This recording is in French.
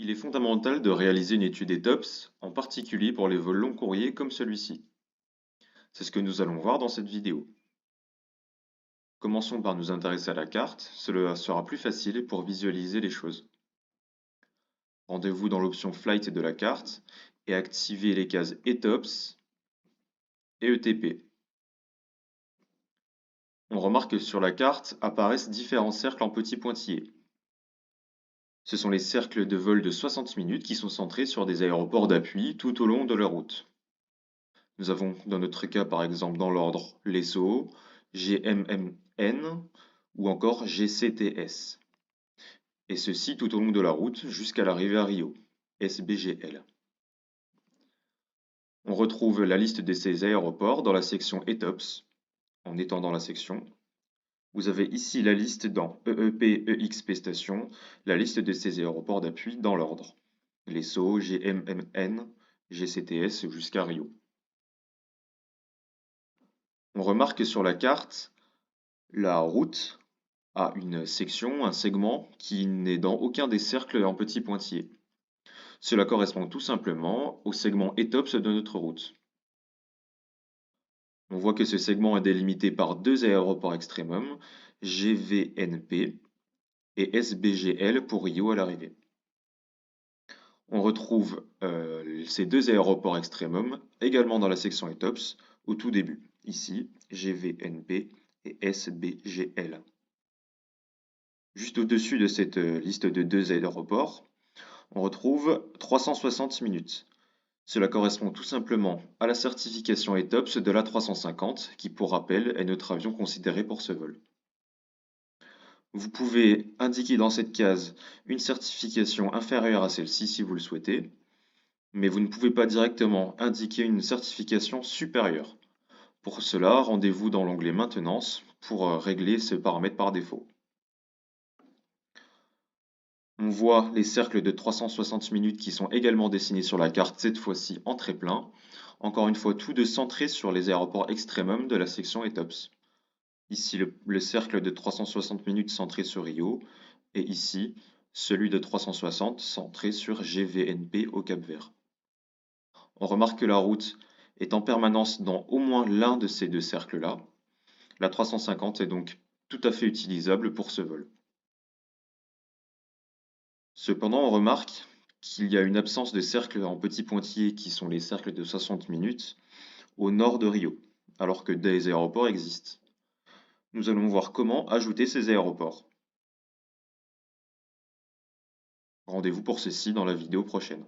Il est fondamental de réaliser une étude ETOPS, en particulier pour les vols long courriers comme celui-ci. C'est ce que nous allons voir dans cette vidéo. Commençons par nous intéresser à la carte, cela sera plus facile pour visualiser les choses. Rendez-vous dans l'option Flight de la carte et activez les cases ETOPS et ETP. On remarque que sur la carte apparaissent différents cercles en petits pointillés. Ce sont les cercles de vol de 60 minutes qui sont centrés sur des aéroports d'appui tout au long de leur route. Nous avons dans notre cas par exemple dans l'ordre l'ESSO, GMMN ou encore GCTS. Et ceci tout au long de la route jusqu'à l'arrivée à Rio, SBGL. On retrouve la liste de ces aéroports dans la section ETOPS, en étendant la section. Vous avez ici la liste dans EEP, EXP Station, la liste de ces aéroports d'appui dans l'ordre. l'ESSO, GMMN, GCTS jusqu'à Rio. On remarque sur la carte la route a une section, un segment qui n'est dans aucun des cercles en petits pointillés. Cela correspond tout simplement au segment ETOPS de notre route. On voit que ce segment est délimité par deux aéroports extrêmum, GVNP et SBGL pour Rio à l'arrivée. On retrouve ces deux aéroports extrêmum également dans la section ETOPS au tout début, ici GVNP et SBGL. Juste au-dessus de cette liste de deux aéroports, on retrouve 360 minutes. Cela correspond tout simplement à la certification ETOPS de l'A350, qui pour rappel est notre avion considéré pour ce vol. Vous pouvez indiquer dans cette case une certification inférieure à celle-ci si vous le souhaitez, mais vous ne pouvez pas directement indiquer une certification supérieure. Pour cela, rendez-vous dans l'onglet Maintenance pour régler ce paramètre par défaut. On voit les cercles de 360 minutes qui sont également dessinés sur la carte, cette fois-ci en très plein. Encore une fois, tous deux centrés sur les aéroports extrêmum de la section ETOPS. Ici, le cercle de 360 minutes centré sur Rio, et ici, celui de 360 centré sur GVNP au Cap-Vert. On remarque que la route est en permanence dans au moins l'un de ces deux cercles-là. La 350 est donc tout à fait utilisable pour ce vol. Cependant, on remarque qu'il y a une absence de cercles en petits pointillés qui sont les cercles de 60 minutes au nord de Rio, alors que des aéroports existent. Nous allons voir comment ajouter ces aéroports. Rendez-vous pour ceci dans la vidéo prochaine.